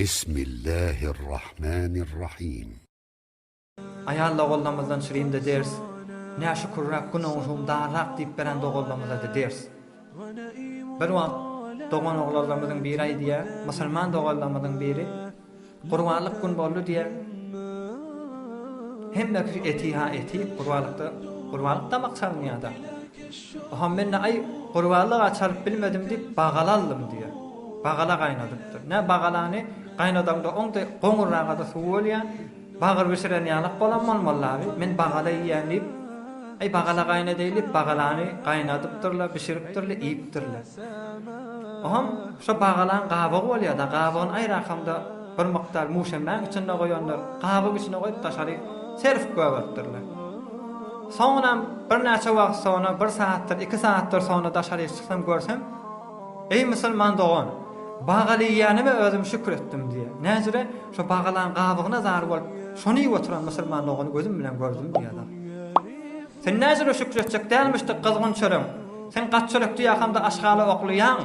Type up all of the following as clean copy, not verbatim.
بسم الله الرحمن الرحيم. Ayalla oğullamızdan şirinde ders. Ne şükürrak günahım dağrak deyip beren oğullamıza da ders. Bir wagt doğan oğullarımızın biri ay diye, musulman oğullarımızın biri Qurbanlık gün boldu diye hem de eti Qurbanlıkta maksalmıyada. Aham ben ay Qurbanlık açarıp bilmedim deyip bağalalım diye. Bağala qaynadıptır. Ne bağalanı qaynadamda onda qoňurraga da suw bolýan. Bagır bişiren ýalyk bolan malmallaby. Men bagala ýýän diýip ay bagala qayna diýip bagalany qaynadypdyrlar, bişiripdirler, iýipdirler. Aham şu bagalan gabagy bolýar da gabagyň aýrakamda bir mykdar muşemän içinde goýanlar, gabagy içine goýup taşary serif goýardylar. Soňra bir näçe wagt soňra 1 saatdir, 2 saatdir soňra taşary çyksam görsem, ey musulman doğan, bağaly ýanyme özüm şükür etdim diye. Näzire şu bağalan gabagyna zar bolup, şonu ýyp oturan musulman doğany gözüm bilen gördüm diýýär. Sen näzire şükür etjek dälmişdik kızgın çörüm. Sen gaççylykdy ýakamda aşgaly oklaýan.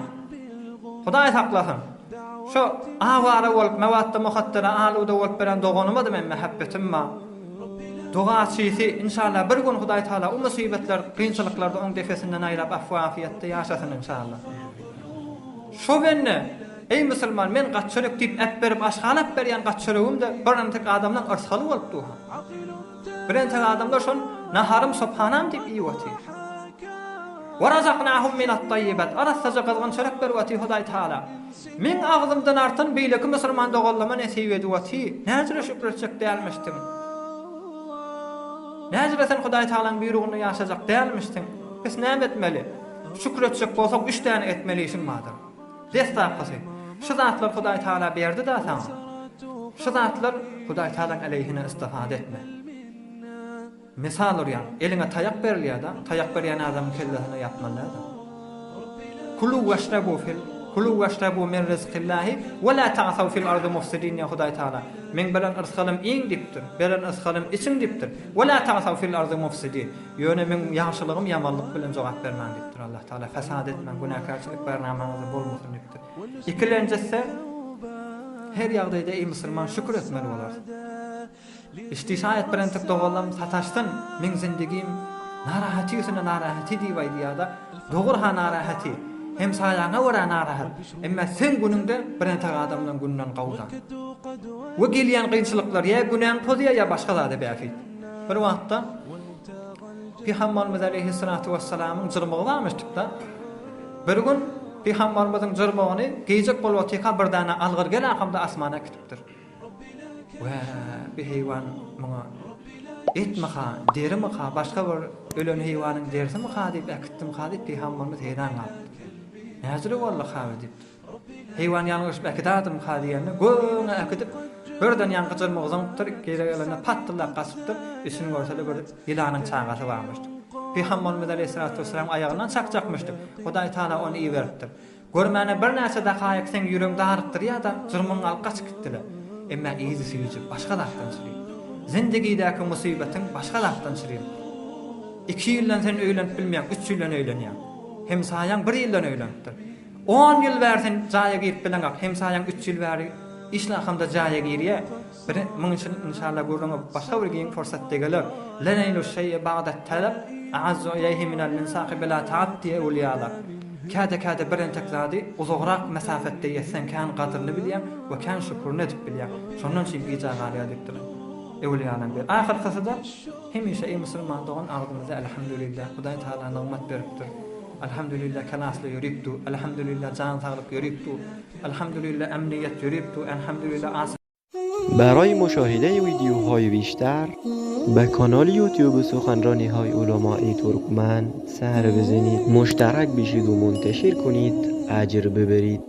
Hudaý saklasyn. Şu awara bolup mewatda muhattara aluda bolup beren doğanyma da men mehabbetim ma. Doğa çyýsy inşallah bir gün Hudaý Taala o musibetler, kynçylyklarda oň defesinden aýrap afwa-afiyetde ýaşasyn inşallah. Şo benne ey musulman men gaççylyk diýip äp berip aşgalap berýän gaççylygym da bir antek adamdan arsaly bolupdy. Bir antek adamlar şon naharym subhanam diýip iýwati. Wa razaqnahum minat tayyibat. Arassaja gazgynçylyk berwati Hudaý Taala. Men agzymdan artan beýleki musulman dogallama nesip edwati. Näzire şükür etjek dälmişdim. Näzire sen Hudaý Taalaň buyrugyny ýaşajak dälmişdim. Biz näme etmeli? Şükür etjek bolsak 3 tane etmeli işim vardır. Destaqasy. Şu zatlar Hudaý Taala berdi da sana. Şu zatlar Hudaý Taalaň aleyhine istifade etme. Misal uryan, eline tayak berilýär da, tayak berýän adam kellesine yapmalar da. Kulu washrabu min rizqillahi wa la ta'thaw fil ardi mufsidin ya Hudaý Taala. Men bilen ırsalym iň dipdir, beren ırsalym içiň dipdir. Wa la ta'thaw fil ardi mufsidin. Ýöne men ýaşylygym ýamanlyk bilen jogap bermän dipdir Allah Taala. Fesad etmän, günahkarçylyk barnamaňyzy bolmasyn dipdir. İkilenjisi her ýagdaýda ey musulman şükür etmeli bolar. İstisayet bilentik dogallam sataşdyn, men zindigim narahaty üstüne narahaty diýip ýa-da dogry ha narahaty. Hem saýaňa wara narahat. Emma sen günüňde birentek adamdan günden gawdan. We gelýän kynçylyklar ýa günaň pozýa ýa başga zada bäki. Bir wagtda Peygamberimiz aleyhissalatu vesselamyň jyrmagy barmyşdyk da. Bir gün Peygamberimizin jyrmagyny geýjek bolup otyka bir dana algyr gelakamda asmana kitipdir. Wa bir heýwan muňa etmaka, derimaka, başga bir ölen heýwanyň dersimaka diýip äkitdim diýip Peygamberimiz heýran galdy. Näzire wallahi hawa diýipdi. Heýwan ýalňyş äkidadım diýende göňe äkidip birden ýanky jyrmagzyňdyr, geri gelende patlap gasypdyr, işini görsele bir ýylanyň çagasy barmyşdy. Peygamberimiz aleyhissalatu vesselam aýagyndan çakjakmyşdy. Hudaý Taala ony iýeripdir. Görmäne bir näçe daqaýyk sen ýüregiňde ağrykdyr ýa-da jyrmyň alqaç gitdiler. Emma iýzi süýjüp başga daktan çyryp. Zindigidäki musibetin başga daktan çyryp. 2 ýyldan sen öýlenip bilmeýän, 3 ýyldan öýlenýän. Hem saýaň 1 ýyldan öýlenipdir. 10 ýyl bersen jaýa girip bilen gap, hem saýaň 3 ýyl bäri işlahamda jaýa girýä. Bir muň üçin inşallah gurulma başga bir giň fursat degeler. Lanaylu şeýe ba'da talab a'azzu ilayhi min al-minsaq bila ta'atti awliyalar. Kada bir entek zady uzagrak mesafetde ýetsen kan gadryny bilýän we kan şükürni edip bilýän. Şondan şeň ýa galy edipdir. Awliyalar bir ahirkasy da hemişe ey musulman dogan agdymyza elhamdülillah Hudaý Taala nymat beripdir. Alhamdulillah kanasly ýöripdi, alhamdulillah jan saglyk ýöripdi, alhamdulillah emniyet ýöripdi, alhamdulillah. برای مشاهده ویدیوهای بیشتر به کانال یوتیوب سخنرانی های علمای ترکمن سر بزنید، مشترک بشید و منتشر کنید، اجر ببرید.